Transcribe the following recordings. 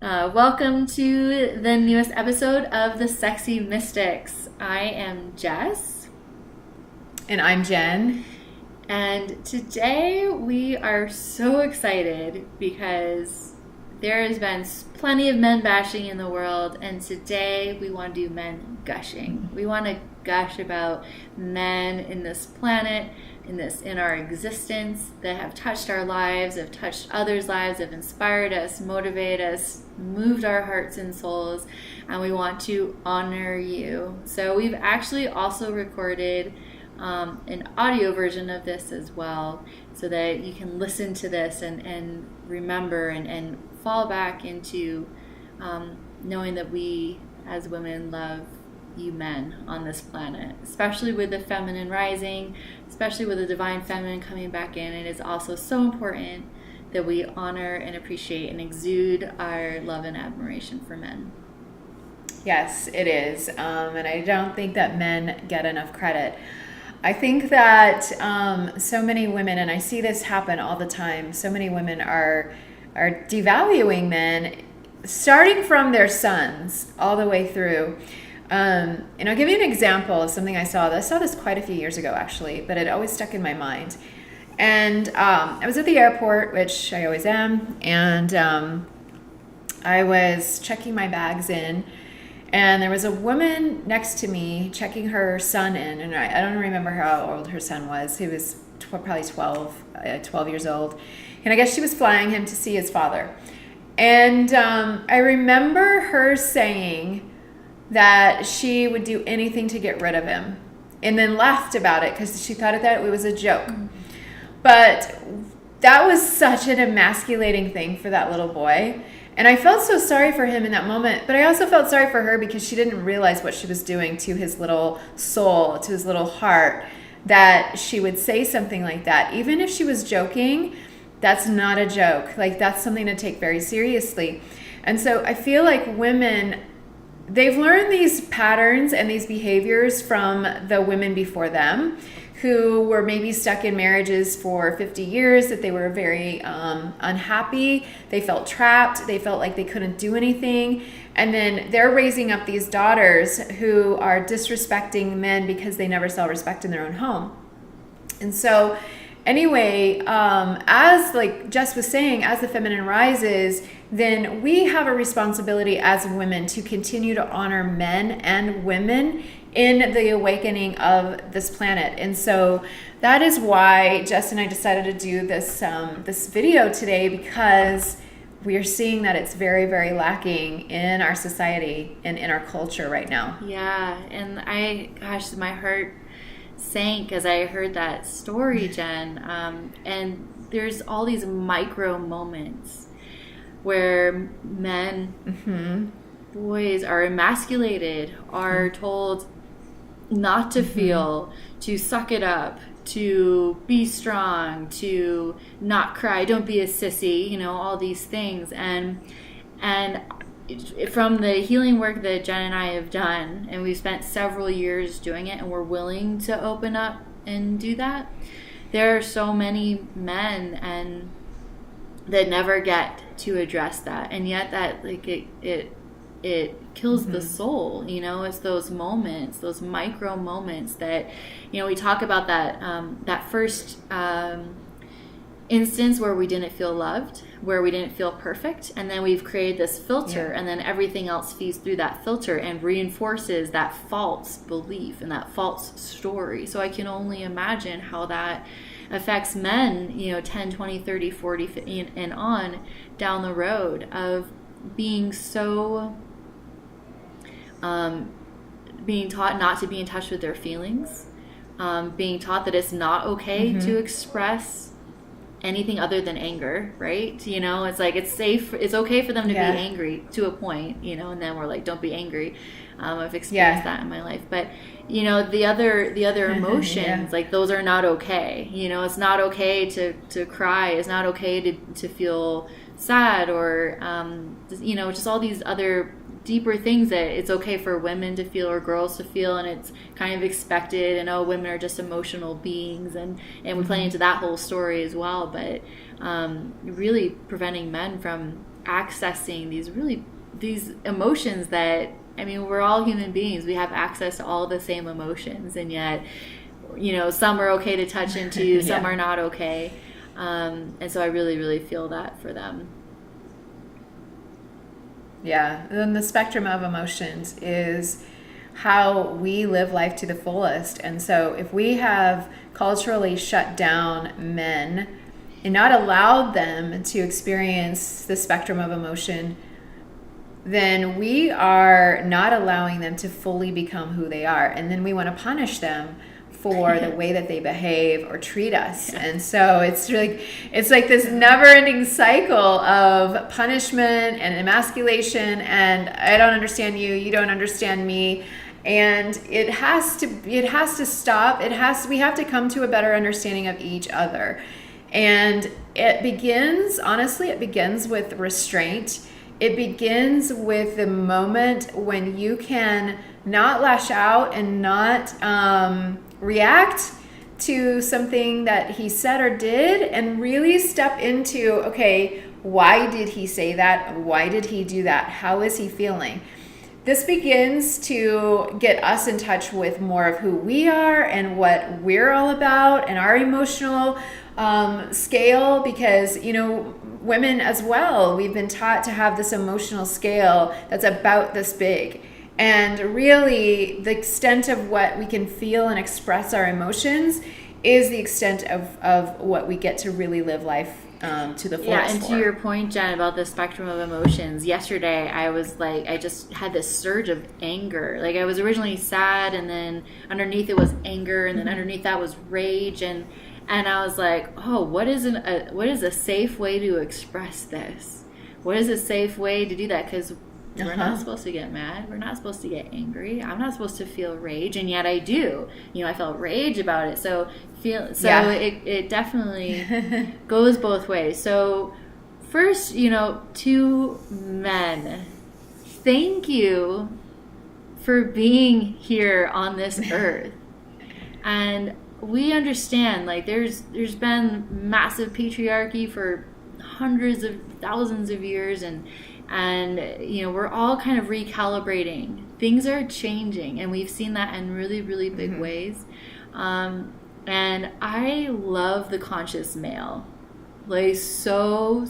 Welcome to the newest episode of The Sexy Mystics. I am Jess. And I'm Jen. And today we are so excited because there has been plenty of men bashing in the world, and today we want to do men gushing. We want to gush about men in this planet, in our existence, that have touched our lives, have touched others' lives, have inspired us, motivated us, moved our hearts and souls, and we want to honor you. So we've actually also recorded an audio version of this as well, so that you can listen to this and remember and fall back into knowing that we as women love you men on this planet, especially with the feminine rising, especially with the divine feminine coming back in. It is also so important that we honor and appreciate and exude our love and admiration for men. Yes, it is. And I don't think that men get enough credit. I think that so many women, and I see this happen all the time, so many women are devaluing men, starting from their sons all the way through. And I'll give you an example of something I saw. I saw this quite a few years ago, actually, but it always stuck in my mind. And I was at the airport, which I always am, and I was checking my bags in, and there was a woman next to me checking her son in, and I don't remember how old her son was. He was probably 12 years old, and I guess she was flying him to see his father. And I remember her saying that she would do anything to get rid of him, and then laughed about it because she thought that it was a joke. But that was such an emasculating thing for that little boy. And I felt so sorry for him in that moment, but I also felt sorry for her because she didn't realize what she was doing to his little soul, to his little heart, that she would say something like that. Even if she was joking, that's not a joke. Like, that's something to take very seriously. And so I feel like women, they've learned these patterns and these behaviors from the women before them, who were maybe stuck in marriages for 50 years, that they were very unhappy. They felt trapped. They felt like they couldn't do anything. And then they're raising up these daughters who are disrespecting men because they never saw respect in their own home. And so anyway, as like Jess was saying, as the feminine rises, then we have a responsibility as women to continue to honor men and women in the awakening of this planet. And so that is why Jess and I decided to do this video today, because we are seeing that it's very, very lacking in our society and in our culture right now. Yeah, and my heart sank as I heard that story, Jen. And there's all these micro moments where men, boys are emasculated, are told not to feel, to suck it up, to be strong, to not cry, don't be a sissy, all these things. And from the healing work that Jen and I have done, and we've spent several years doing it, and we're willing to open up and do that, there are so many men that never get to address that, and yet that it kills the soul. It's those moments, those micro moments that we talk about, that first instance where we didn't feel loved, where we didn't feel perfect, and then we've created this filter, and then everything else feeds through that filter and reinforces that false belief and that false story. So I can only imagine how that affects men 10, 20, 30, 40, 50 and on down the road, of being so being taught not to be in touch with their feelings, being taught that it's not okay to express anything other than anger, right? It's like it's okay for them to be angry to a point, and then we're like, don't be angry. I've experienced that in my life, but the other emotions, like, those are not okay. It's not okay to cry. It's not okay to feel sad, or just all these other deeper things that it's okay for women to feel or girls to feel, and it's kind of expected, and women are just emotional beings, and we play into that whole story as well. But really preventing men from accessing these emotions that, I mean, we're all human beings. We have access to all the same emotions, and yet, some are okay to touch into, some are not okay. And so I really, really feel that for them. Yeah. Then the spectrum of emotions is how we live life to the fullest. And so if we have culturally shut down men and not allowed them to experience the spectrum of emotion, then we are not allowing them to fully become who they are. And then we want to punish them for the way that they behave or treat us. And so it's like this never-ending cycle of punishment and emasculation, and I don't understand you, you don't understand me. And it has to stop. We have to come to a better understanding of each other. And it begins with restraint. It begins with the moment when you can not lash out and not react to something that he said or did, and really step into, okay, why did he say that? Why did he do that? How is he feeling? This begins to get us in touch with more of who we are and what we're all about and our emotional scale, because, women as well, we've been taught to have this emotional scale that's about this big. And really, the extent of what we can feel and express our emotions is the extent of what we get to really live life to the fullest. Yeah, and to your point, Jen, about the spectrum of emotions, yesterday I just had this surge of anger. Like, I was originally sad, and then underneath it was anger, and then underneath that was rage, and I was like, oh, what is a safe way to express this? What is a safe way to do that? Because we're not supposed to get mad. We're not supposed to get angry. I'm not supposed to feel rage, and yet I do. I felt rage about it. It definitely goes both ways. So first, to men, thank you for being here on this earth. And we understand, like, there's been massive patriarchy for hundreds of thousands of years, and we're all kind of recalibrating. Things are changing, and we've seen that in really, really big ways. And I love the conscious male, like, so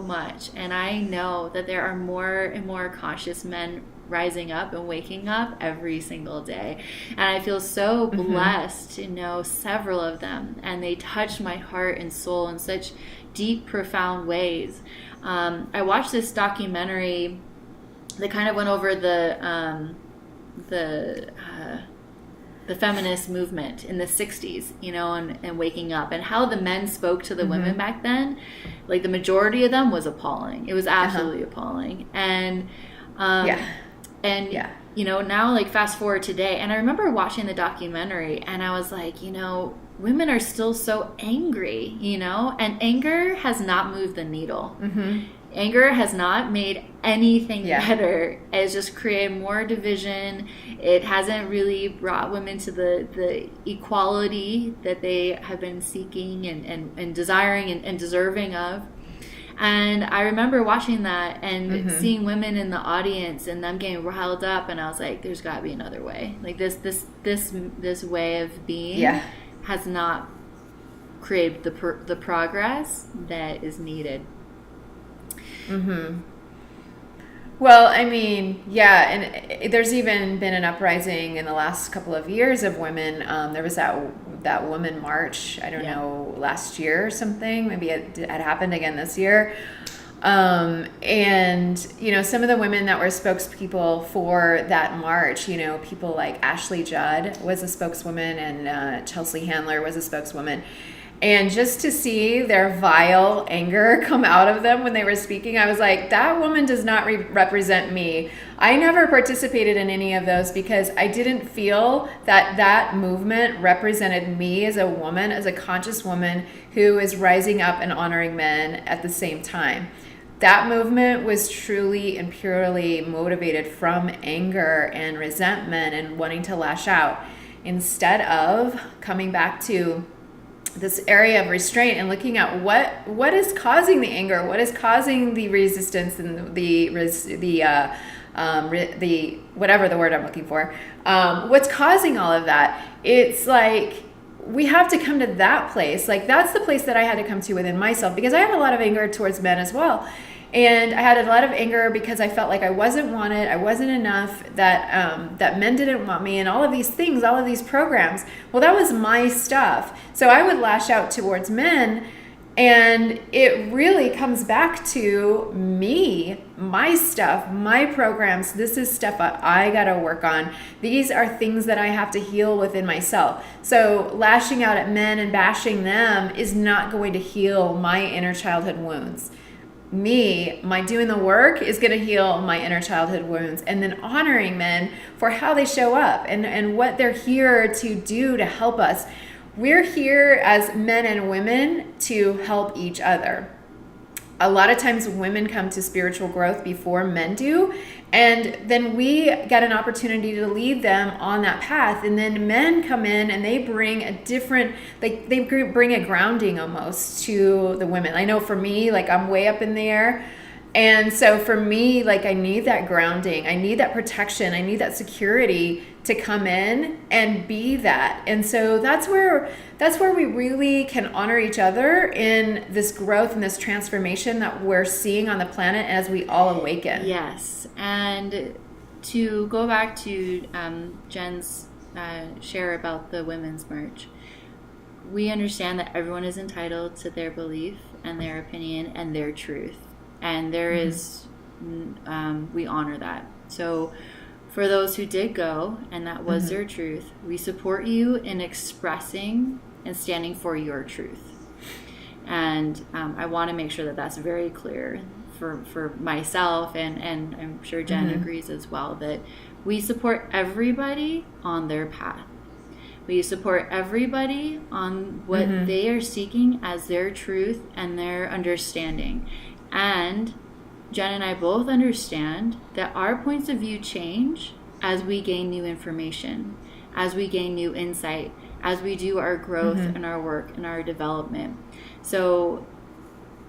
much. And I know that there are more and more conscious men rising up and waking up every single day. And I feel so blessed to know several of them, and they touch my heart and soul in such deep, profound ways. I watched this documentary that kind of went over the feminist movement in the 60s, and waking up, and how the men spoke to the women back then. Like, the majority of them was appalling. It was absolutely appalling. And now, like, fast forward today, and I remember watching the documentary, and I was like, women are still so angry, and anger has not moved the needle. Anger has not made anything better. It's just created more division. It hasn't really brought women to the equality that they have been seeking and desiring and deserving of. And I remember watching that and seeing women in the audience and them getting riled up, and I was like, there's got to be another way. Like, this way of being has not created the progress that is needed. Well, I mean, and there's even been an uprising in the last couple of years of women. There was that woman march, I don't know, last year or something. Maybe it had happened again this year. And, some of the women that were spokespeople for that march, people like Ashley Judd was a spokeswoman, and Chelsea Handler was a spokeswoman. And just to see their vile anger come out of them when they were speaking, I was like, that woman does not represent me. I never participated in any of those because I didn't feel that movement represented me as a woman, as a conscious woman who is rising up and honoring men at the same time. That movement was truly and purely motivated from anger and resentment and wanting to lash out, instead of coming back to this area of restraint and looking at what is causing the anger, what is causing the resistance and the whatever the word I'm looking for, what's causing all of that. It's like we have to come to that place. Like that's the place that I had to come to within myself, because I have a lot of anger towards men as well. And I had a lot of anger because I felt like I wasn't wanted, I wasn't enough, that men didn't want me, and all of these things, all of these programs. Well, that was my stuff. So I would lash out towards men, and it really comes back to me, my stuff, my programs. This is stuff I got to work on. These are things that I have to heal within myself. So lashing out at men and bashing them is not going to heal my inner childhood wounds. My doing the work is going to heal my inner childhood wounds, and then honoring men for how they show up and what they're here to do to help us. We're here as men and women to help each other. A lot of times women come to spiritual growth before men do, and then we get an opportunity to lead them on that path. And then men come in and they bring a different, like they bring a grounding almost to the women. I know for me, like I'm way up in the air. And so for me, like I need that grounding. I need that protection. I need that security to come in and be that. And so that's where we really can honor each other in this growth and this transformation that we're seeing on the planet as we all awaken. Yes. And to go back to Jen's share about the women's march, we understand that everyone is entitled to their belief and their opinion and their truth. And there is, we honor that. So for those who did go and that was their truth, we support you in expressing and standing for your truth. And I want to make sure that that's very clear for myself, and I'm sure Jen agrees as well, that we support everybody on their path. We support everybody on what they are seeking as their truth and their understanding. And Jen and I both understand that our points of view change as we gain new information, as we gain new insight, as we do our growth and our work and our development. So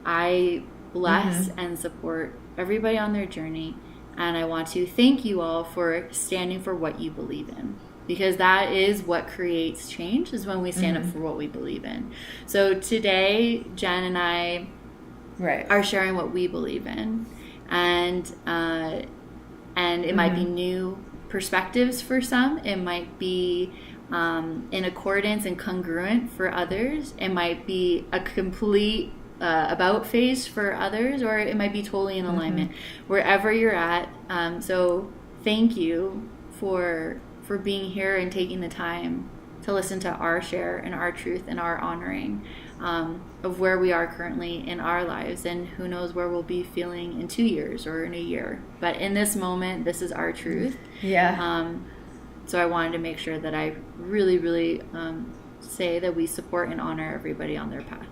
I bless and support everybody on their journey, and I want to thank you all for standing for what you believe in, because that is what creates change, is when we stand up for what we believe in. So today, Jen and I are sharing what we believe in, and it might be new perspectives for some. It might be in accordance and congruent for others. It might be a complete about face for others, or it might be totally in alignment wherever you're at. So thank you for being here and taking the time to listen to our share and our truth and our honoring of where we are currently in our lives, and who knows where we'll be feeling in 2 years or in a year. But in this moment, this is our truth. So I wanted to make sure that I really, really say that we support and honor everybody on their path.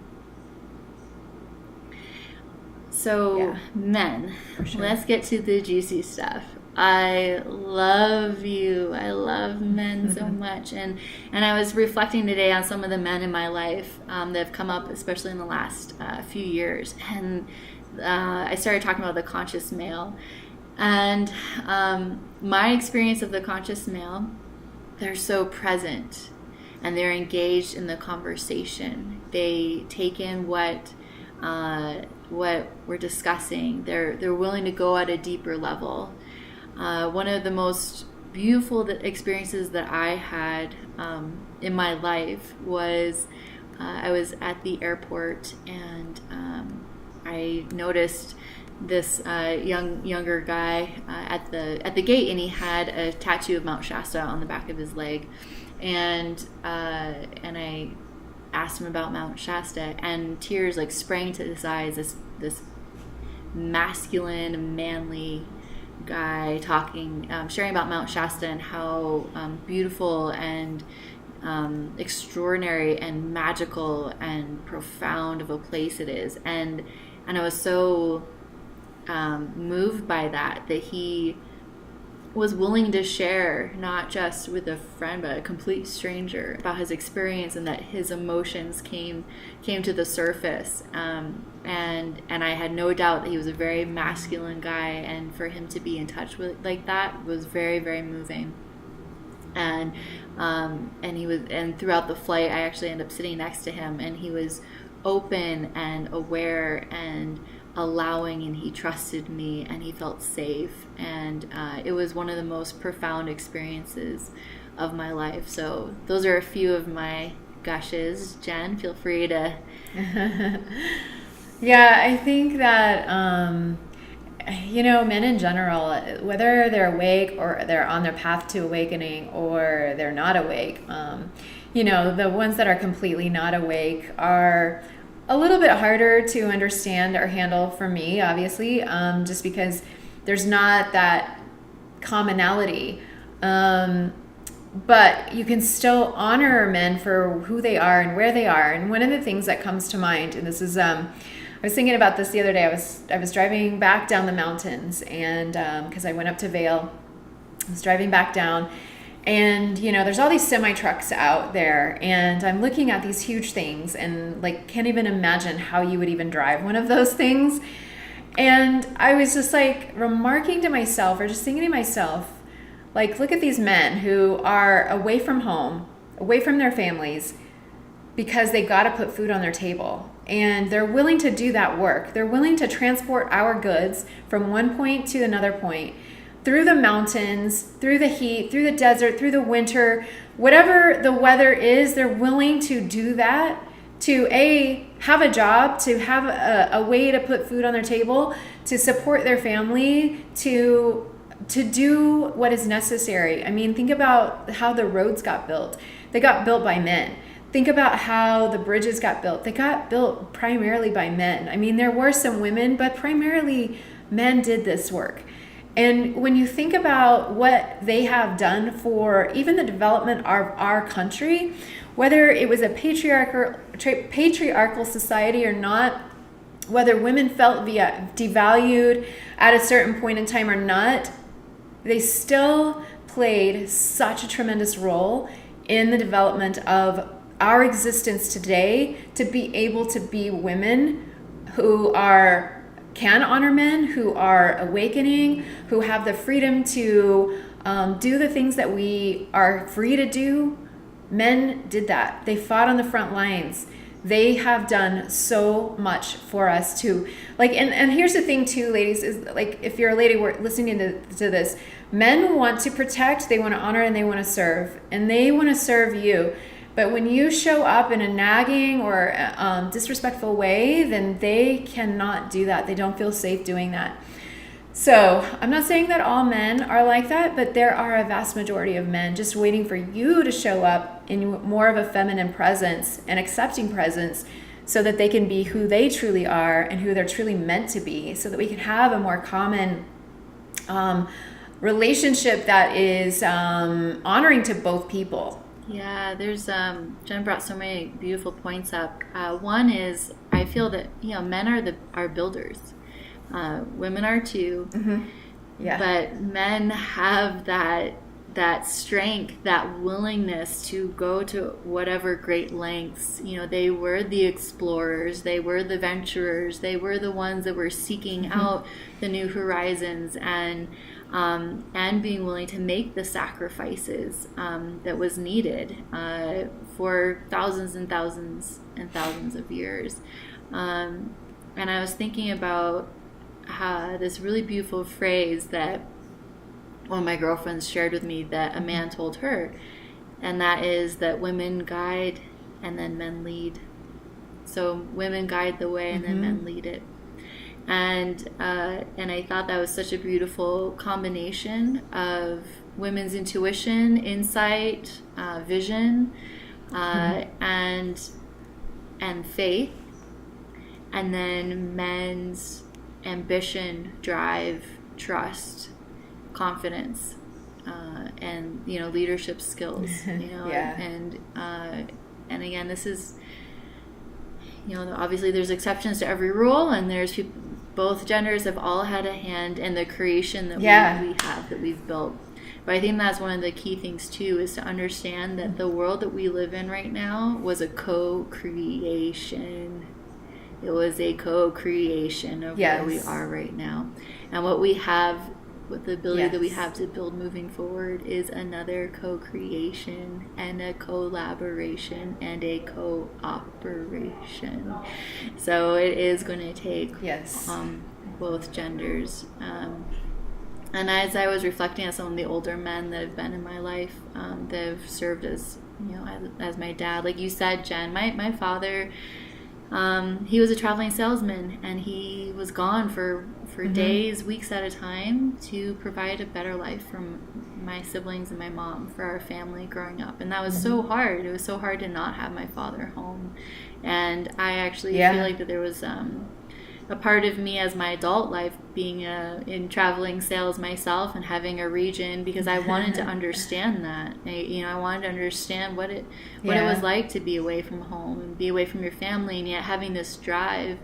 So men, let's get to the juicy stuff. I love you. I love men so much. And I was reflecting today on some of the men in my life that have come up, especially in the last few years. And I started talking about the conscious male. And my experience of the conscious male, they're so present and they're engaged in the conversation. They take in what we're discussing. They're willing to go at a deeper level. One of the most beautiful experiences that I had in my life was I was at the airport, and I noticed this younger guy at the gate, and he had a tattoo of Mount Shasta on the back of his leg, and I asked him about Mount Shasta, and tears like sprang to his eyes. This masculine, manly guy talking, sharing about Mount Shasta and how beautiful and extraordinary and magical and profound of a place it is. And I was so moved by that he was willing to share, not just with a friend but a complete stranger, about his experience, and that his emotions came to the surface. And I had no doubt that he was a very masculine guy, and for him to be in touch with like that was very, very moving. And he was, and throughout the flight, I actually ended up sitting next to him, and he was open and aware and allowing, and he trusted me, and he felt safe, and it was one of the most profound experiences of my life. So those are a few of my gushes. Jen, feel free to. Yeah, I think that men in general, whether they're awake or they're on their path to awakening or they're not awake, the ones that are completely not awake are a little bit harder to understand or handle for me, obviously, just because there's not that commonality. But you can still honor men for who they are and where they are. And one of the things that comes to mind, and this is, I was thinking about this the other day. I was driving back down the mountains, and because I went up to Vail, I was driving back down. And, there's all these semi trucks out there, and I'm looking at these huge things and can't even imagine how you would even drive one of those things. And I was just remarking to myself, or just thinking to myself, look at these men who are away from home, away from their families, because they got to put food on their table. And they're willing to do that work. They're willing to transport our goods from one point to another point, through the mountains, through the heat, through the desert, through the winter, whatever the weather is, they're willing to do that, to have a job, to have a way to put food on their table, to support their family, to do what is necessary. I mean, think about how the roads got built. They got built by men. Think about how the bridges got built. They got built primarily by men. I mean, there were some women, but primarily men did this work. And when you think about what they have done for even the development of our country, whether it was a patriarchal society or not, whether women felt devalued at a certain point in time or not, they still played such a tremendous role in the development of our existence today, to be able to be women who can honor men, who are awakening, who have the freedom to do the things that we are free to do. Men did that. They fought on the front lines. They have done so much for us too. And here's the thing too, ladies, is if you're a lady listening to this, men want to protect, they want to honor, and they want to serve. And they want to serve you. But when you show up in a nagging or disrespectful way, then they cannot do that. They don't feel safe doing that. So I'm not saying that all men are like that, but there are a vast majority of men just waiting for you to show up in more of a feminine presence, and accepting presence, so that they can be who they truly are and who they're truly meant to be, so that we can have a more common relationship that is honoring to both people. Yeah, there's Jen brought so many beautiful points up. One is, I feel that men are builders. Women are too. Mm-hmm. Yeah. But men have that strength, that willingness to go to whatever great lengths. They were the explorers, they were the venturers, they were the ones that were seeking mm-hmm. out the new horizons, and being willing to make the sacrifices that was needed for thousands and thousands and thousands of years. And I was thinking about this really beautiful phrase that one of my girlfriends shared with me, that a man told her, and that is that women guide and then men lead. So women guide the way and mm-hmm. then men lead it. And I thought that was such a beautiful combination of women's intuition, insight, vision, mm-hmm. and faith, and then men's ambition, drive, trust, confidence, and leadership skills. Yeah. And again, this is obviously there's exceptions to every rule, and there's people. Both genders have all had a hand in the creation that we have, that we've built. But I think that's one of the key things too, is to understand that the world that we live in right now was a co-creation. It was a co-creation of where we are right now. And what we have, with the ability that we have to build moving forward, is another co-creation and a collaboration and a cooperation. So it is going to take both genders. And as I was reflecting on some of the older men that have been in my life, that have served as, as my dad, like you said, Jen, my father, he was a traveling salesman, and he was gone for days, weeks at a time, to provide a better life for my siblings and my mom, for our family growing up. And that was so hard. It was so hard to not have my father home. And I actually feel like that there was a part of me as my adult life being in traveling sales myself and having a region, because I wanted to understand that. I wanted to understand what it was like to be away from home and be away from your family, and yet having this drive,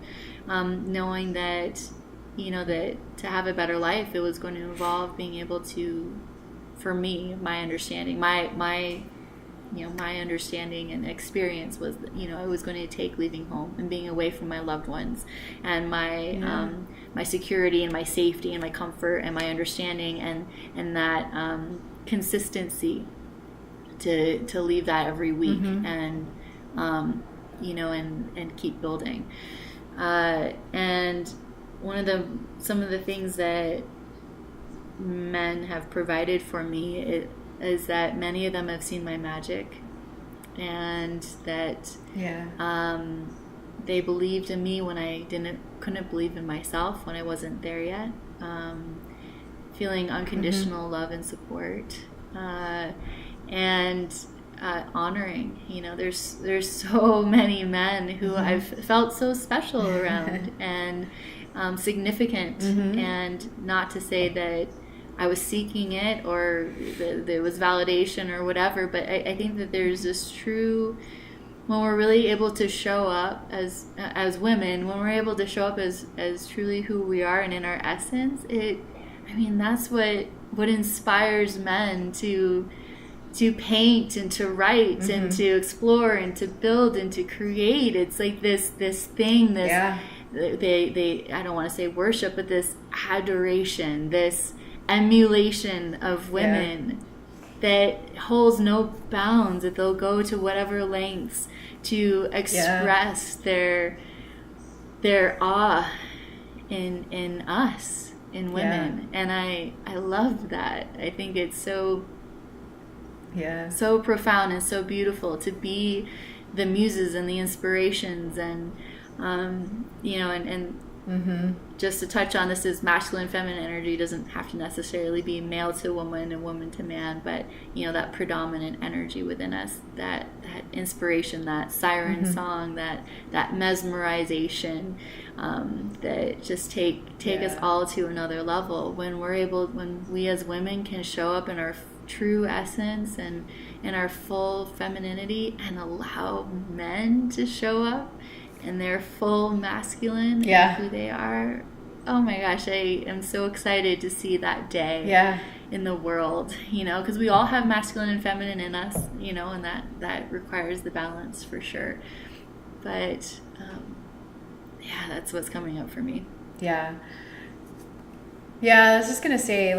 knowing that that to have a better life, it was going to involve being able to, for me, my understanding, my understanding and experience was that, it was going to take leaving home and being away from my loved ones, and my my security and my safety and my comfort and my understanding, and that consistency to leave that every week, and and keep building. And some of the things that men have provided for me is that many of them have seen my magic, and that they believed in me when I couldn't believe in myself, when I wasn't there yet. Feeling unconditional love and support, and honoring. There's so many men who I've felt so special around and significant, and not to say that I was seeking it or there was validation or whatever, but I think that there's this true, when we're really able to show up as women, when we're able to show up as truly who we are and in our essence, that's what inspires men to paint and to write and to explore and to build and to create. It's like this thing, they I don't want to say worship, but this adoration, this emulation of women that holds no bounds, that they'll go to whatever lengths to express their awe in us, in women. And I love that. I think it's so profound and so beautiful to be the muses and the inspirations, and just to touch on this, is masculine feminine energy doesn't have to necessarily be male to woman and woman to man, but that predominant energy within us, that inspiration, that siren song, that mesmerization, that just take us all to another level when we as women can show up in our true essence and in our full femininity, and allow men to show up in their full masculine, who they are. Oh my gosh, I am so excited to see that day in the world, because we all have masculine and feminine in us, and that requires the balance for sure. But that's what's coming up for me. I was just gonna say,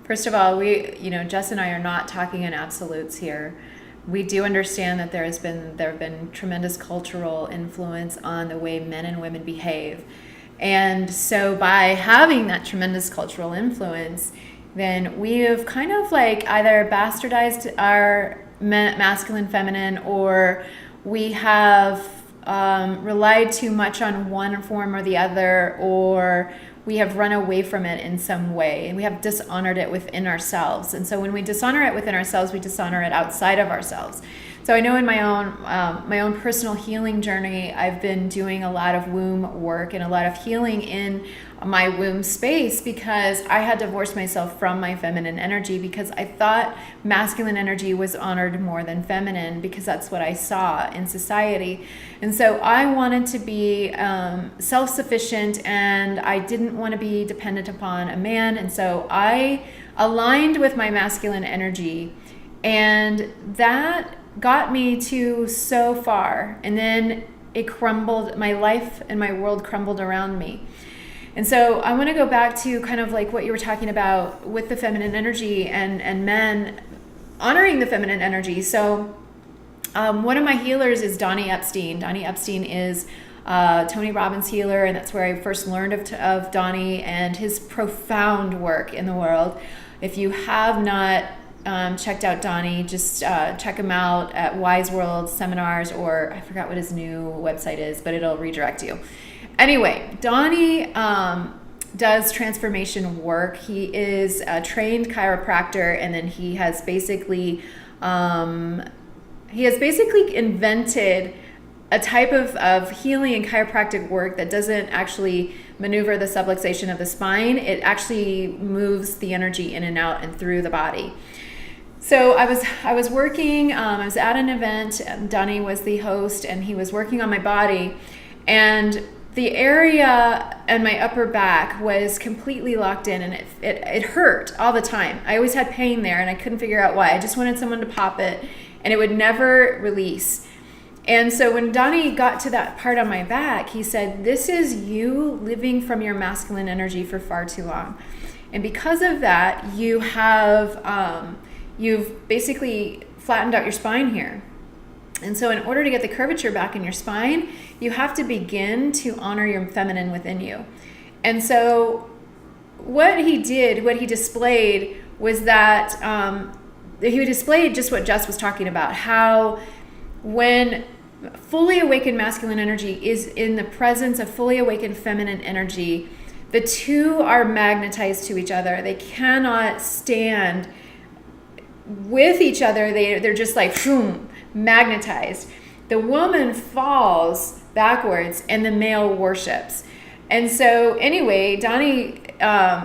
first of all, we, Jess and I are not talking in absolutes here. We do understand that there have been tremendous cultural influence on the way men and women behave. And so by having that tremendous cultural influence, then we have kind of either bastardized our masculine, feminine, or we have relied too much on one form or the other, or we have run away from it in some way, and we have dishonored it within ourselves. And so when we dishonor it within ourselves, we dishonor it outside of ourselves. So I know in my own personal healing journey, I've been doing a lot of womb work and a lot of healing in my womb space, because I had divorced myself from my feminine energy, because I thought masculine energy was honored more than feminine, because that's what I saw in society. And so I wanted to be self-sufficient, and I didn't want to be dependent upon a man. And so I aligned with my masculine energy, and that got me to so far. And then it crumbled, my life and my world crumbled around me. And so I want to go back to kind of like what you were talking about with the feminine energy and men honoring the feminine energy. So one of my healers is Donnie Epstein. Donnie Epstein is Tony Robbins healer, and that's where I first learned of Donnie and his profound work in the world. If you have not checked out Donnie, just check him out at Wise World Seminars, or I forgot what his new website is, but it'll redirect you. Anyway, Donnie does transformation work. He is a trained chiropractor, and then he has basically invented a type of healing and chiropractic work that doesn't actually maneuver the subluxation of the spine. It actually moves the energy in and out and through the body. So I was working, I was at an event, Donnie was the host, and he was working on my body, and the area and my upper back was completely locked in, and it hurt all the time. I always had pain there, and I couldn't figure out why. I just wanted someone to pop it, and it would never release. And so when Donnie got to that part on my back, he said, "This is you living from your masculine energy for far too long. And because of that, you've basically flattened out your spine here. And so in order to get the curvature back in your spine, you have to begin to honor your feminine within you." And so what he displayed was that he displayed just what Jess was talking about, how when fully awakened masculine energy is in the presence of fully awakened feminine energy, the two are magnetized to each other. They cannot stand with each other. They're just like boom, magnetized. The woman falls backwards and the male worships. And so anyway, Donnie,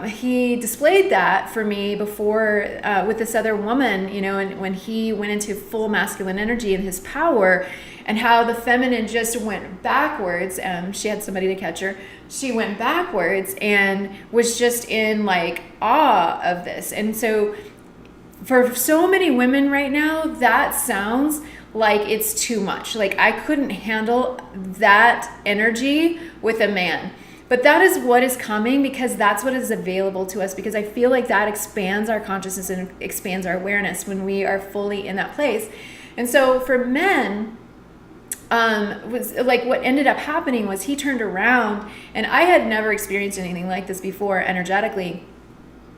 he displayed that for me before with this other woman, and when he went into full masculine energy and his power, and how the feminine just went backwards. She had somebody to catch her. She went backwards and was just in like awe of this. And so for so many women right now, that sounds like it's too much. Like I couldn't handle that energy with a man. But that is what is coming, because that's what is available to us, because I feel like that expands our consciousness and expands our awareness when we are fully in that place. And so for men, was like what ended up happening was he turned around, and I had never experienced anything like this before energetically.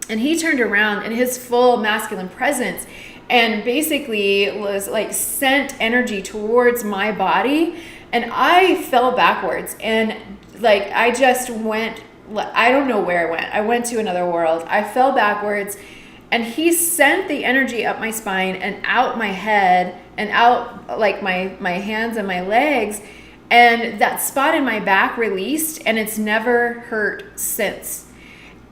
And he turned around in his full masculine presence and basically was like sent energy towards my body, and I fell backwards, and like I just went, I don't know where I went. I went to another world. I fell backwards, and he sent the energy up my spine and out my head and out like my hands and my legs, and that spot in my back released, and it's never hurt since.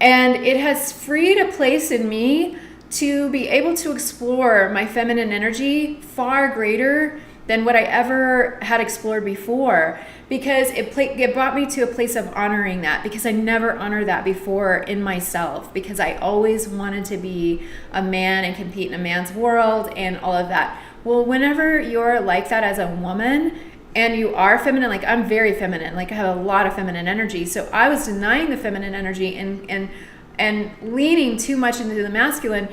And it has freed a place in me to be able to explore my feminine energy far greater than what I ever had explored before, because it brought me to a place of honoring that, because I never honored that before in myself, because I always wanted to be a man and compete in a man's world and all of that. Well, whenever you're like that as a woman and you are feminine, like I'm very feminine, like I have a lot of feminine energy, so I was denying the feminine energy and leaning too much into the masculine.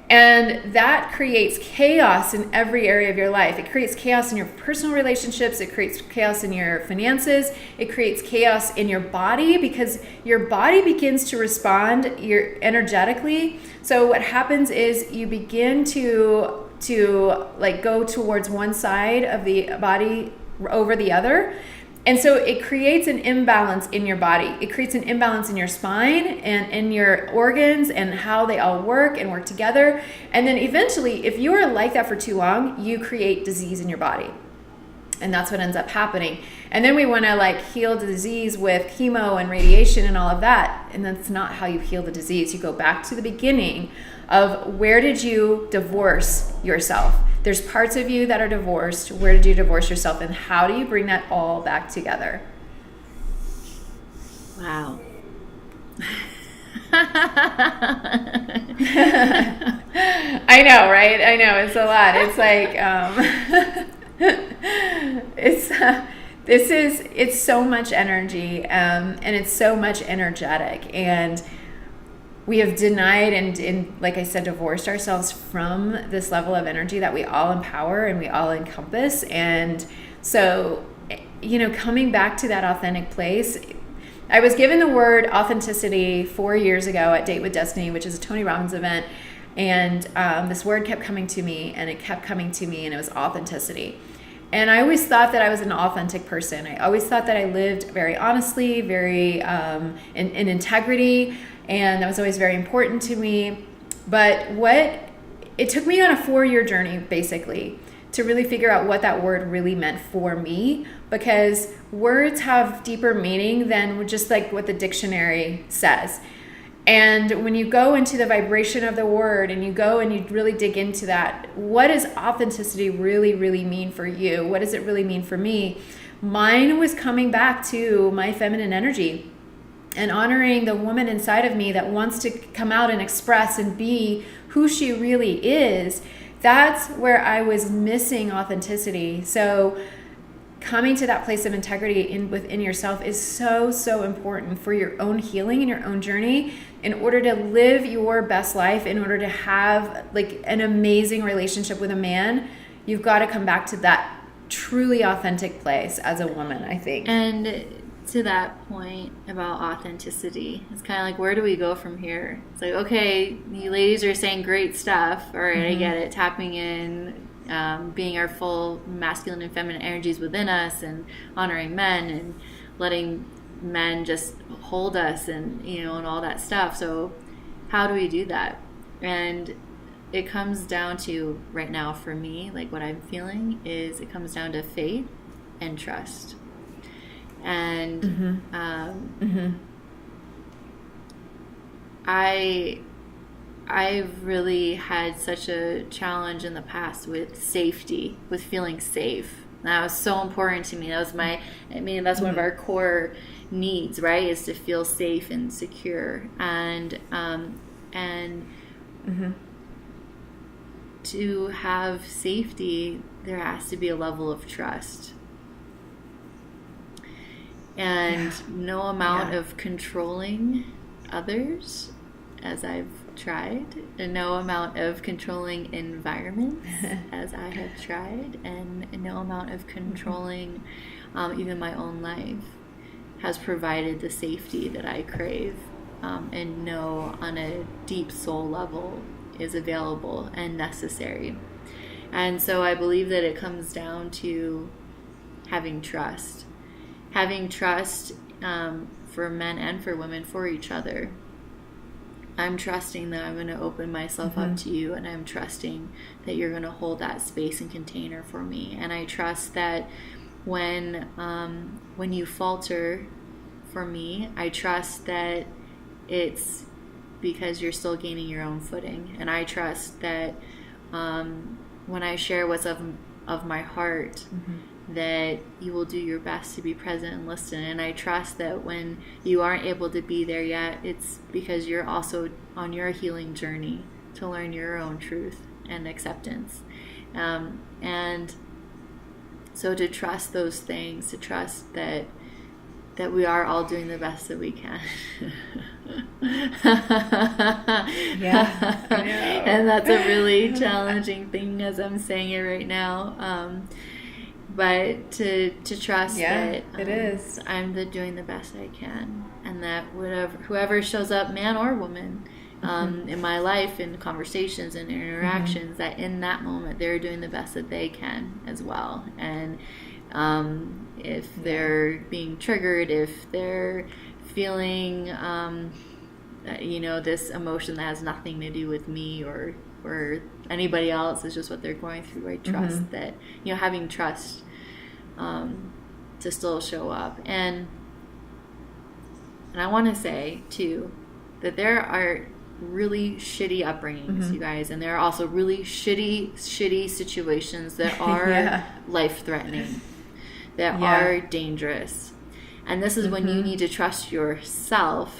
And that creates chaos in every area of your life. It creates chaos in your personal relationships. It creates chaos in your finances. It creates chaos in your body, because your body begins to respond energetically. So what happens is you begin to like go towards one side of the body over the other. And so it creates an imbalance in your body. It creates an imbalance in your spine and in your organs and how they all work and work together. And then eventually, if you are like that for too long, you create disease in your body. And that's what ends up happening. And then we want to like heal the disease with chemo and radiation and all of that. And that's not how you heal the disease. You go back to the beginning of where did you divorce yourself? There's parts of you that are divorced. Where did you divorce yourself? And how do you bring that all back together? Wow. I know, right? I know, it's a lot. It's like, it's so much energy, and it's so much energetic, and we have denied and like I said, divorced ourselves from this level of energy that we all empower and we all encompass. And so, coming back to that authentic place, I was given the word authenticity 4 years ago at Date with Destiny, which is a Tony Robbins event. And this word kept coming to me, and it kept coming to me, and it was authenticity. And I always thought that I was an authentic person. I always thought that I lived very honestly, very in integrity, and that was always very important to me. But it took me on a 4-year journey, basically, to really figure out what that word really meant for me, because words have deeper meaning than just like what the dictionary says. And when you go into the vibration of the word and you go and you really dig into that, what does authenticity really, really mean for you? What does it really mean for me? Mine was coming back to my feminine energy and honoring the woman inside of me that wants to come out and express and be who she really is. That's where I was missing authenticity. So coming to that place of integrity within yourself is so, so important for your own healing and your own journey, in order to live your best life, in order to have like an amazing relationship with a man. You've got to come back to that truly authentic place as a woman, I think. And to that point about authenticity, it's kind of like, where do we go from here? It's like, okay, you ladies are saying great stuff. All right, I get it. Tapping in, being our full masculine and feminine energies within us, and honoring men and letting men just hold us, and and all that stuff. So how do we do that? And it comes down to, right now for me, like what I'm feeling is, it comes down to faith and trust. And I've really had such a challenge in the past with safety, with feeling safe. That was so important to me. That was that's one of our core needs, right? Is to feel safe and secure. And to have safety, there has to be a level of trust. And no amount of controlling others, as I've tried, and no amount of controlling environments, as I have tried, and no amount of controlling even my own life has provided the safety that I crave and know on a deep soul level is available and necessary. And so I believe that it comes down to having trust. Having trust for men and for women, for each other. I'm trusting that I'm going to open myself up to you, and I'm trusting that you're going to hold that space and container for me. And I trust that when you falter for me, I trust that it's because you're still gaining your own footing. And I trust that when I share what's of my heart, that you will do your best to be present and listen. And I trust that when you aren't able to be there yet, it's because you're also on your healing journey to learn your own truth and acceptance. And so to trust those things, to trust that we are all doing the best that we can. Yeah, I know. And that's a really challenging thing as I'm saying it right now. But to trust that it is. I'm doing the best I can, and that whoever shows up, man or woman, in my life, in conversations and interactions, that in that moment they're doing the best that they can as well. And if they're being triggered, if they're feeling, this emotion that has nothing to do with me or anybody else, is just what they're going through. I trust that, having trust to still show up. And I want to say too that there are really shitty upbringings, you guys, and there are also really shitty situations that are life-threatening, that are dangerous. And this is when you need to trust yourself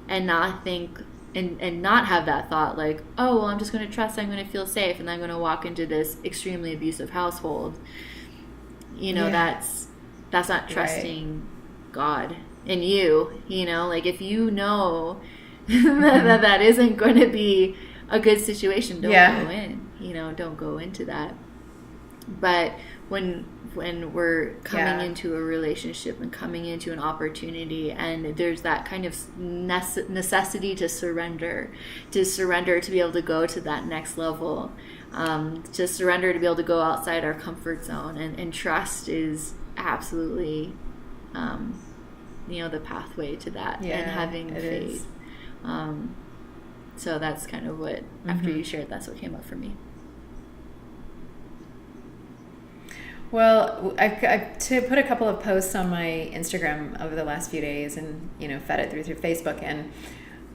and not think and not have that thought like, oh, well, I'm just going to trust, I'm going to feel safe, and I'm going to walk into this extremely abusive household. That's not trusting God in you. Like, if you know that isn't going to be a good situation, don't go in. Don't go into that. But when we're coming into a relationship and coming into an opportunity, and there's that kind of necessity to surrender to be able to go to that next level, to surrender to be able to go outside our comfort zone, and trust is absolutely the pathway to that, and having faith. So that's kind of what, after you shared, that's what came up for me. Well, I've to put a couple of posts on my Instagram over the last few days, and fed it through Facebook, and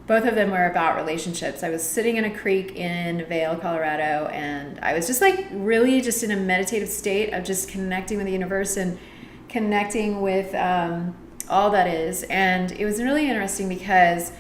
both of them were about relationships. I was sitting in a creek in Vail, Colorado, and I was just really just in a meditative state of just connecting with the universe and connecting with all that is. And it was really interesting because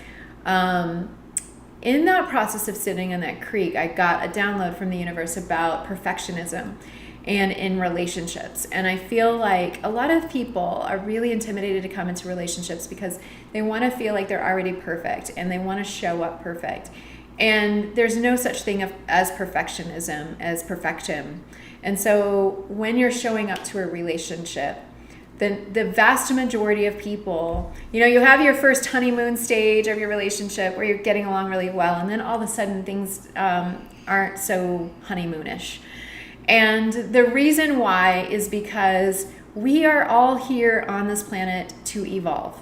in that process of sitting in that creek, I got a download from the universe about perfectionism and in relationships. And I feel like a lot of people are really intimidated to come into relationships because they want to feel like they're already perfect and they want to show up perfect. And there's no such thing as perfectionism, as perfection. And so when you're showing up to a relationship, the vast majority of people, you have your first honeymoon stage of your relationship where you're getting along really well, and then all of a sudden things aren't so honeymoonish. And the reason why is because we are all here on this planet to evolve.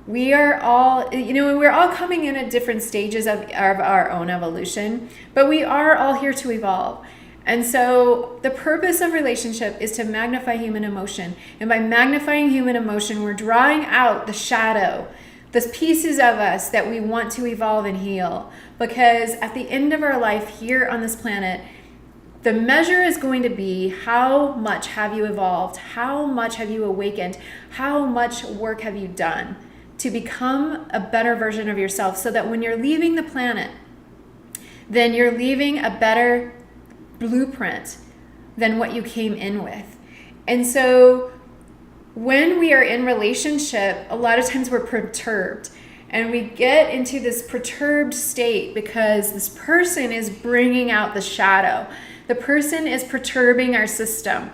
We are all, we're all coming in at different stages of our own evolution, but we are all here to evolve. And so the purpose of relationship is to magnify human emotion. And by magnifying human emotion, we're drawing out the shadow, the pieces of us that we want to evolve and heal. Because at the end of our life here on this planet, the measure is going to be how much have you evolved, how much have you awakened, how much work have you done to become a better version of yourself, so that when you're leaving the planet, then you're leaving a better blueprint than what you came in with. And so when we are in relationship, a lot of times we're perturbed. And we get into this perturbed state because this person is bringing out the shadow. The person is perturbing our system.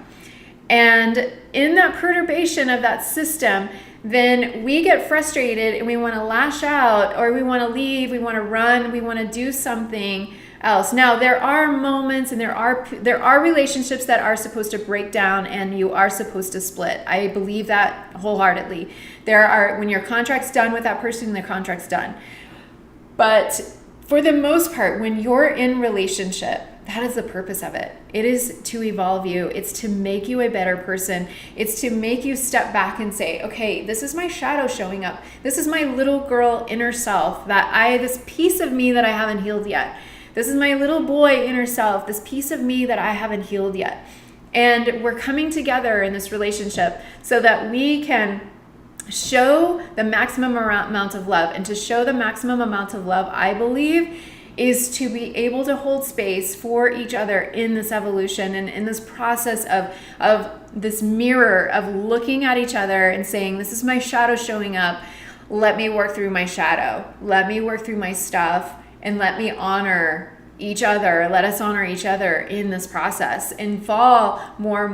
And in that perturbation of that system, then we get frustrated and we want to lash out, or we want to leave, we want to run, we want to do something else. Now, there are moments and there are relationships that are supposed to break down and you are supposed to split. I believe that wholeheartedly. When your contract's done with that person, the contract's done. But for the most part, when you're in relationship, that is the purpose of it. It is to evolve you. It's to make you a better person. It's to make you step back and say, okay, this is my shadow showing up. This is my little girl inner self, this piece of me that I haven't healed yet. This is my little boy inner self, this piece of me that I haven't healed yet. And we're coming together in this relationship so that we can show the maximum amount of love. And to show the maximum amount of love, I believe, is to be able to hold space for each other in this evolution and in this process of this mirror of looking at each other and saying, this is my shadow showing up. Let me work through my shadow. Let me work through my stuff, and let me honor each other. Let us honor each other in this process and fall more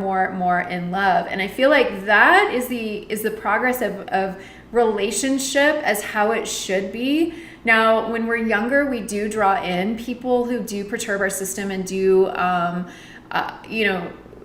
in love. And I feel like that is the progress of relationship as how it should be. Now, when we're younger, we do draw in people who do perturb our system and do,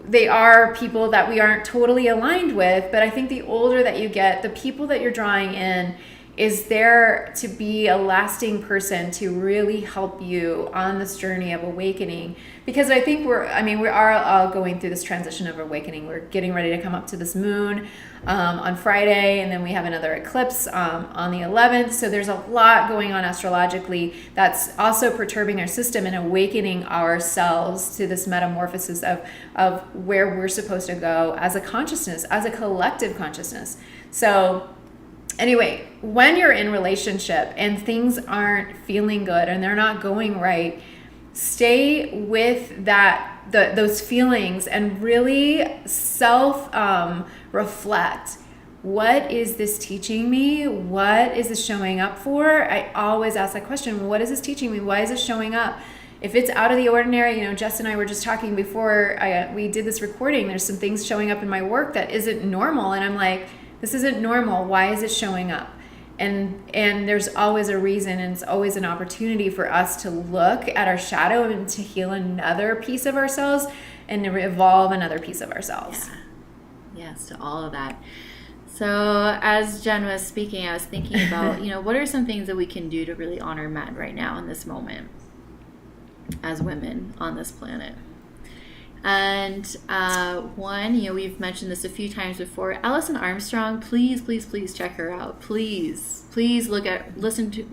they are people that we aren't totally aligned with. But I think the older that you get, the people that you're drawing in is there to be a lasting person to really help you on this journey of awakening. Because I think we are all going through this transition of awakening. We're getting ready to come up to this moon on Friday, and then we have another eclipse on the 11th. So there's a lot going on astrologically that's also perturbing our system and awakening ourselves to this metamorphosis of where we're supposed to go as a consciousness, as a collective consciousness. So anyway, when you're in relationship and things aren't feeling good and they're not going right, stay with those feelings and really self-reflect. What is this teaching me? What is this showing up for? I always ask that question. What is this teaching me? Why is this showing up? If it's out of the ordinary, Jess and I were just talking before we did this recording, there's some things showing up in my work that isn't normal. And I'm like, this isn't normal. Why is it showing up? And there's always a reason, and it's always an opportunity for us to look at our shadow and to heal another piece of ourselves and to evolve another piece of ourselves. Yeah. Yes, to all of that. So as Jen was speaking, I was thinking about, what are some things that we can do to really honor men right now in this moment as women on this planet? And one, we've mentioned this a few times before. Alison Armstrong, please check her out. Please listen to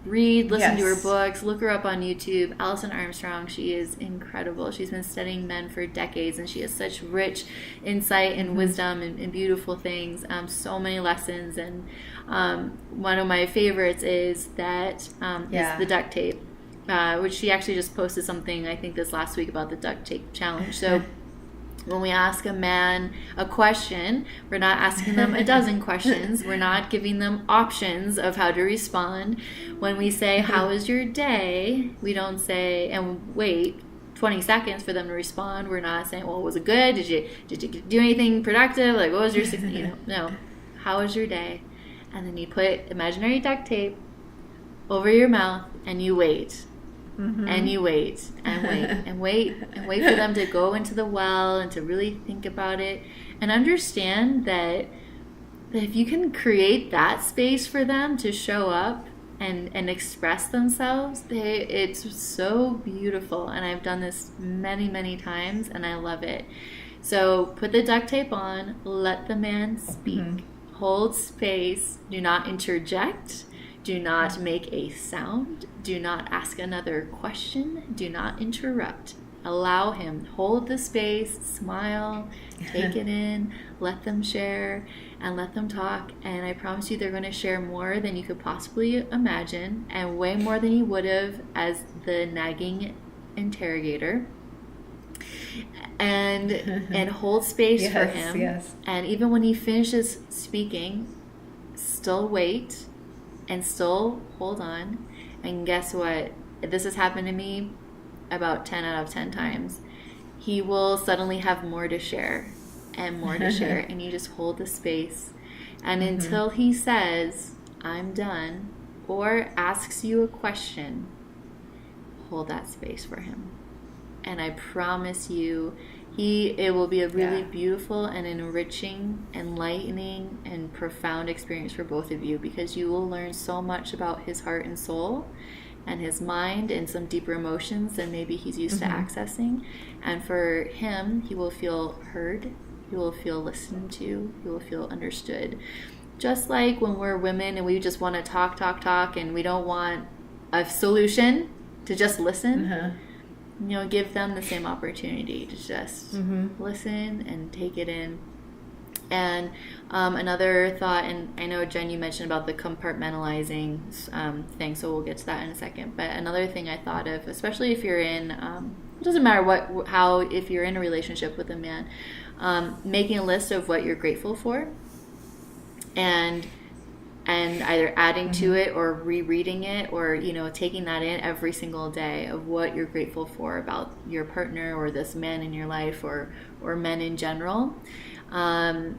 her books, look her up on YouTube. Alison Armstrong, she is incredible. She's been studying men for decades, and she has such rich insight and wisdom and beautiful things. So many lessons, and one of my favorites is is the duct tape. Which she actually just posted something, I think, this last week about the duct tape challenge. So when we ask a man a question, we're not asking them a dozen questions. We're not giving them options of how to respond. When we say, how was your day? We don't say, and wait 20 seconds for them to respond. We're not saying, well, was it good? Did you do anything productive? Like, what was your, no. How was your day? And then you put imaginary duct tape over your mouth and you wait. Mm-hmm. And you wait and wait and wait and wait for them to go into the well and to really think about it and understand that if you can create that space for them to show up and express themselves, it's so beautiful. And I've done this many, many times, and I love it. So put the duct tape on, let the man speak, hold space, do not interject. Do not make a sound. Do not ask another question. Do not interrupt. Allow him. Hold the space. Smile. Take it in. Let them share and let them talk. And I promise you they're going to share more than you could possibly imagine, and way more than you would have as the nagging interrogator. And hold space for him. Yes. And even when he finishes speaking, still wait. And still hold on. And guess what? This has happened to me about 10 out of 10 times. He will suddenly have more to share and more to share. And you just hold the space. And until he says, I'm done, or asks you a question, hold that space for him. And I promise you, it will be a really beautiful and enriching, enlightening, and profound experience for both of you, because you will learn so much about his heart and soul and his mind and some deeper emotions than maybe he's used to accessing. And for him, he will feel heard, he will feel listened to, he will feel understood. Just like when we're women and we just want to talk, and we don't want a solution, to just listen. Give them the same opportunity to just listen and take it in. And another thought, and I know, Jen, you mentioned about the compartmentalizing thing, so we'll get to that in a second. But another thing I thought of, especially if you're in, it doesn't matter if you're in a relationship with a man, making a list of what you're grateful for, and either adding to it or rereading it, or taking that in every single day of what you're grateful for about your partner or this man in your life, or men in general. And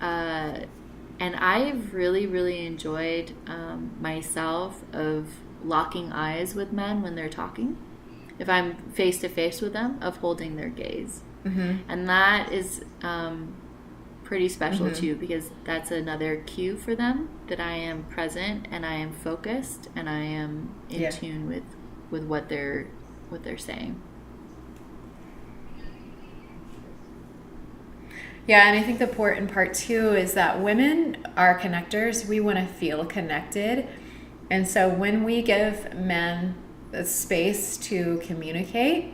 I've really enjoyed myself of locking eyes with men when they're talking. if I'm face to face with them, of holding their gaze. Mm-hmm. And that is pretty special Mm-hmm. too, because that's another cue for them that I am present and I am focused and I am in tune with what they're saying. Yeah, and I think the important part too is that women are connectors. We want to feel connected. And so when we give men the space to communicate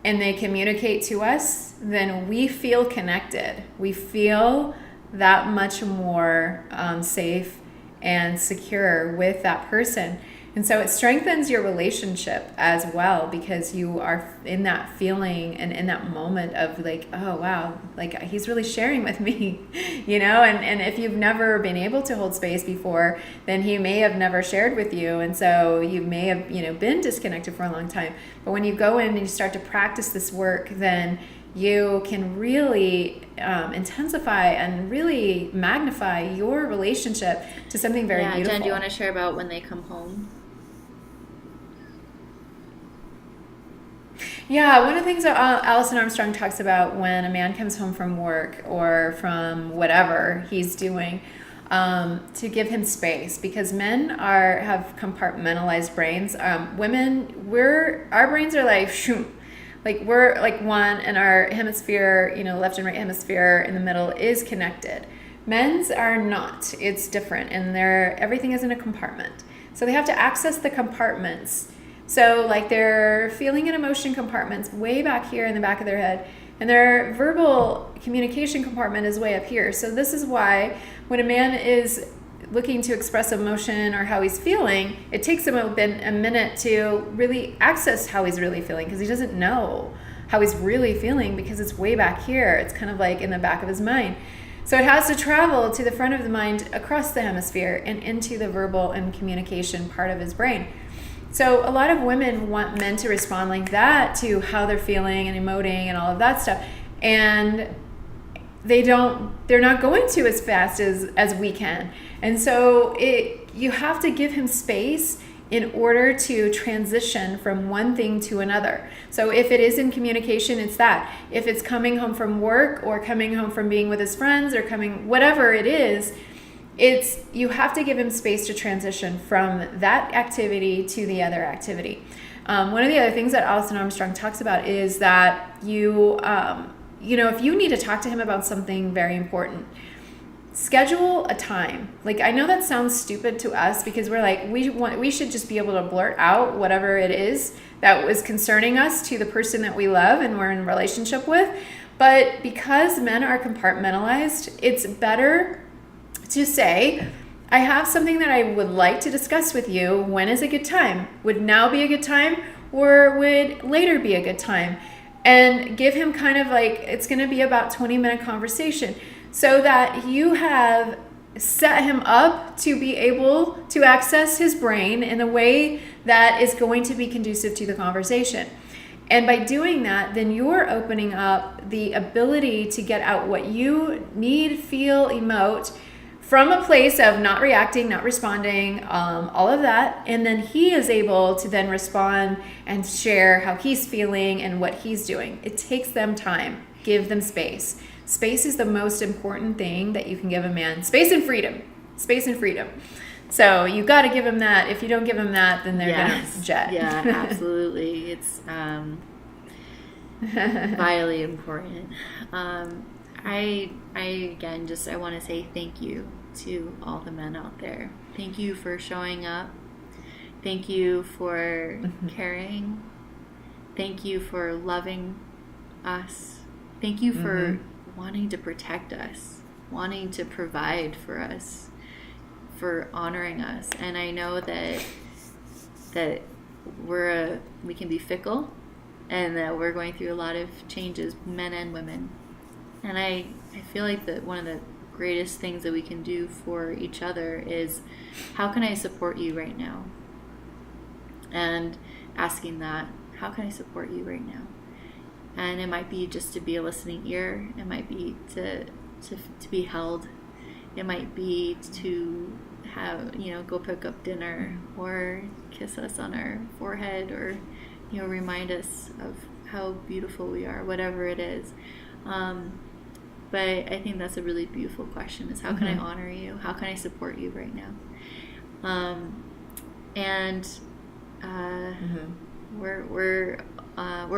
and they communicate to us, then we feel connected. We feel that much more safe and secure with that person. And so it strengthens your relationship as well, because you are in that feeling and in that moment of like, oh, wow, like he's really sharing with me, you know? And if you've never been able to hold space before, then he may have never shared with you. And so you may have, been disconnected for a long time. But when you go in and you start to practice this work, then you can really intensify and really magnify your relationship to something very beautiful. Jen, do you want to share about when they come home? Yeah, one of the things that Alison Armstrong talks about when a man comes home from work or from whatever he's doing, to give him space, because men have compartmentalized brains. Women, our brains are like, shoo, like we're like one, and our hemisphere, left and right hemisphere in the middle is connected. Men's are not. It's different, and everything is in a compartment. So they have to access the compartments. So like their feeling and emotion compartments way back here in the back of their head, and their verbal communication compartment is way up here. So this is why when a man is looking to express emotion or how he's feeling, it takes him a minute to really access how he's really feeling, because he doesn't know how he's really feeling because it's way back here. It's kind of like in the back of his mind. So it has to travel to the front of the mind, across the hemisphere, and into the verbal and communication part of his brain. So a lot of women want men to respond like that to how they're feeling and emoting and all of that stuff. And they're not going to as fast as we can. And so you have to give him space in order to transition from one thing to another. So if it is in communication, it's that. If it's coming home from work or coming home from being with his friends or whatever it is, you have to give him space to transition from that activity to the other activity. One of the other things that Alison Armstrong talks about is that if you need to talk to him about something very important, schedule a time. Like, I know that sounds stupid to us because we're like, we should just be able to blurt out whatever it is that was concerning us to the person that we love and we're in a relationship with. But because men are compartmentalized, it's better to say, I have something that I would like to discuss with you. When is a good time? Would now be a good time, or would later be a good time? And give him kind of like, it's going to be about 20-minute conversation, so that you have set him up to be able to access his brain in a way that is going to be conducive to the conversation. And by doing that, then you're opening up the ability to get out what you need, feel, emote, from a place of not reacting, not responding, all of that. And then he is able to then respond and share how he's feeling and what he's doing. It takes them time. Give them space. Space is the most important thing that you can give a man. Space and freedom. Space and freedom. So you got to give him that. If you don't give him that, then they're going to jet. Yeah, absolutely. It's vitally important. I want to say thank you to all the men out there. Thank you for showing up. Thank you for caring. Thank you for loving us. Thank you for wanting to protect us, wanting to provide for us, for honoring us. And I know that we can be fickle, and that we're going through a lot of changes, men and women. And I feel like that one of the greatest things that we can do for each other is, how can I support you right now? And asking that, how can I support you right now? And it might be just to be a listening ear. It might be to be held. It might be to have, go pick up dinner, or kiss us on our forehead, or remind us of how beautiful we are, whatever it is. But I think that's a really beautiful question, is how can I honor you? How can I support you right now? And we're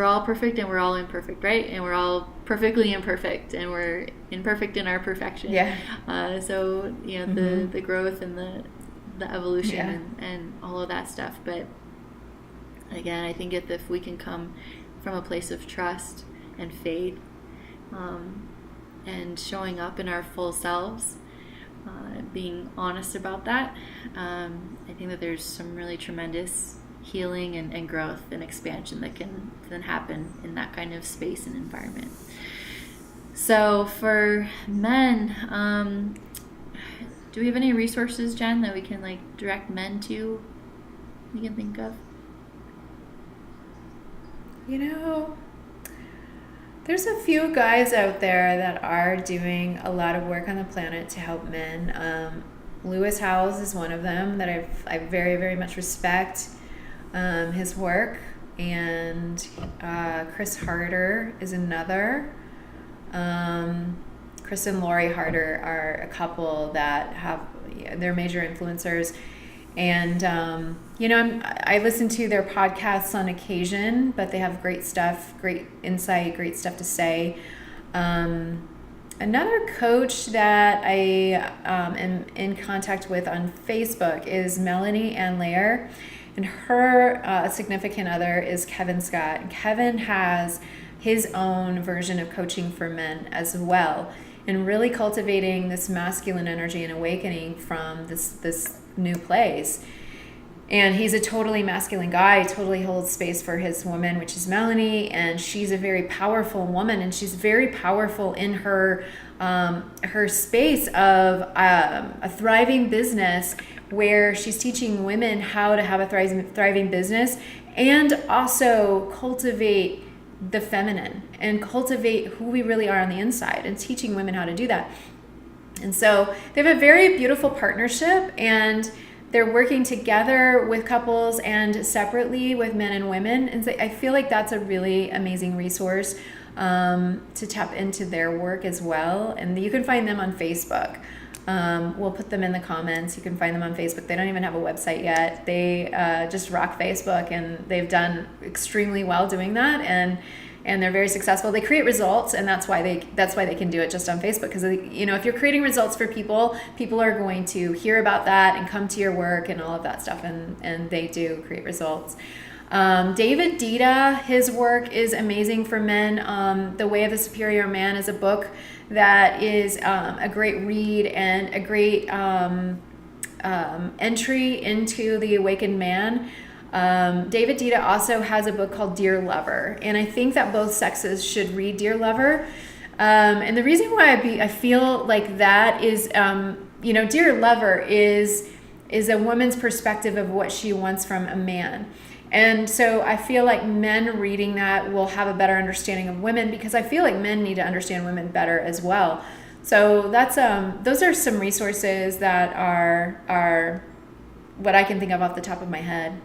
all perfect and we're all imperfect, right? And we're all perfectly imperfect, and we're imperfect in our perfection. So the growth and the evolution and all of that stuff. But again, I think if we can come from a place of trust and faith, and showing up in our full selves, being honest about that, I think that there's some really tremendous healing and growth and expansion that can then happen in that kind of space and environment. So for men, do we have any resources, Jen, that we can direct men to, you can think of? There's a few guys out there that are doing a lot of work on the planet to help men. Lewis Howes is one of them that I very, very much respect his work, and Chris Harder is another. Chris and Lori Harder are a couple that they're major influencers. And, I listen to their podcasts on occasion, but they have great stuff, great insight, great stuff to say. Another coach that I am in contact with on Facebook is Melanie Ann Lair, and her significant other is Kevin Scott. And Kevin has his own version of coaching for men as well, and really cultivating this masculine energy and awakening from this new place. And he's a totally masculine guy, totally holds space for his woman, which is Melanie, and she's a very powerful woman, and she's very powerful in her space of a thriving business, where she's teaching women how to have a thriving business and also cultivate the feminine and cultivate who we really are on the inside, and teaching women how to do that. And so they have a very beautiful partnership, and they're working together with couples and separately with men and women. And so I feel like that's a really amazing resource to tap into their work as well. And you can find them on Facebook. We'll put them in the comments. You can find them on Facebook. They don't even have a website yet. They just rock Facebook, and they've done extremely well doing that. And they're very successful. They create results, and that's why they can do it just on Facebook. Because if you're creating results for people are going to hear about that and come to your work and all of that stuff. And they do create results. David Dita, his work is amazing for men. The Way of the Superior Man is a book that is a great read and a great entry into the awakened man. David Dita also has a book called Dear Lover, and I think that both sexes should read Dear Lover. And the reason why I feel like that is, Dear Lover is a woman's perspective of what she wants from a man. And so I feel like men reading that will have a better understanding of women, because I feel like men need to understand women better as well. So that's those are some resources that are what I can think of off the top of my head.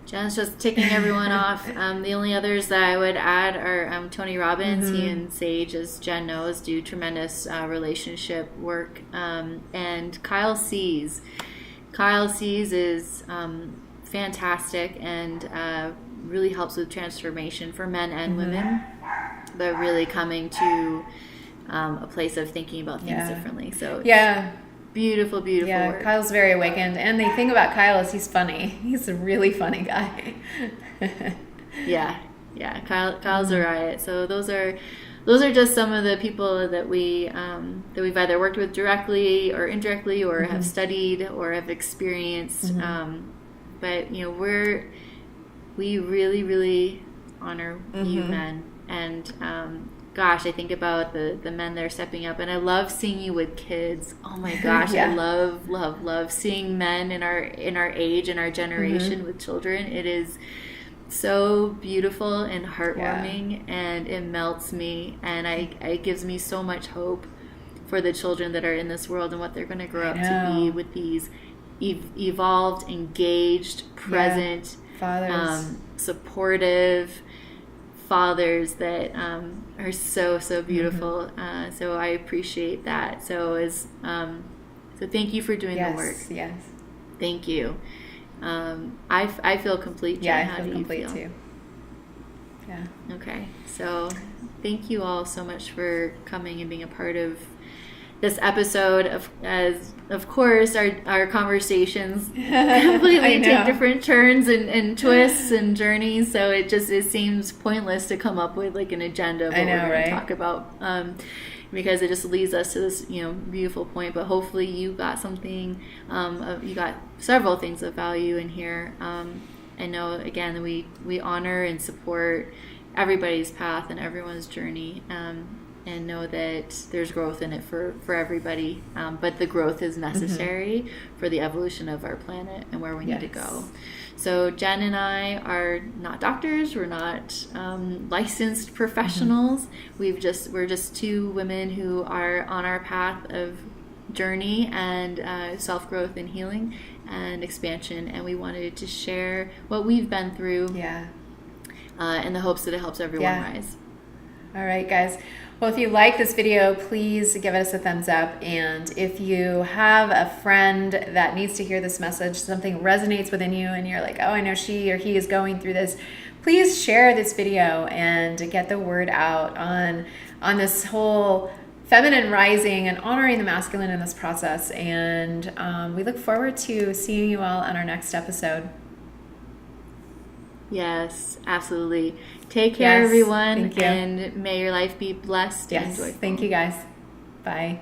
Jen's just ticking everyone off. The only others that I would add are Tony Robbins. He and Sage, as Jen knows, do tremendous relationship work. And Kyle Cease. Kyle Cease is fantastic and really helps with transformation for men and women, but really coming to a place of thinking about things differently. So beautiful work. Kyle's very awakened, and the thing about Kyle is he's funny. He's a really funny guy. Kyle's a riot. So those are just some of the people that we've either worked with directly or indirectly, or have studied or have experienced. But we really, really honor you men, and gosh, I think about the men that are stepping up, and I love seeing you with kids. Oh my gosh, I love seeing men in our age and our generation with children. It is so beautiful and heartwarming, and it melts me, and it gives me so much hope for the children that are in this world and what they're going to grow up to be with these evolved, engaged, present, Fathers. Supportive fathers that are so beautiful. So I appreciate that. So thank you for doing the work. Yes. Thank you. I feel complete, Jen. Yeah, I How feel do you complete feel? too. Yeah. Okay. So thank you all so much for coming and being a part of this episode. Of course, our conversations completely take different turns and twists and journeys. So it seems pointless to come up with like an agenda of what we're going to talk about. Because it just leads us to this, beautiful point. But hopefully you got something, you got several things of value in here. And know, again, that we honor and support everybody's path and everyone's journey. And know that there's growth in it for everybody. But the growth is necessary for the evolution of our planet and where we need to go. So Jen and I are not doctors. We're not licensed professionals. We're just two women who are on our path of journey and self-growth and healing and expansion. And we wanted to share what we've been through in the hopes that it helps everyone rise. All right, guys. Well, if you like this video, please give us a thumbs up. And if you have a friend that needs to hear this message, something resonates within you, and you're like, oh, I know she or he is going through this, please share this video and get the word out on this whole feminine rising and honoring the masculine in this process. And we look forward to seeing you all on our next episode. Yes, absolutely. Take care, everyone. Thank you. And may your life be blessed and joyful. Thank you, guys. Bye.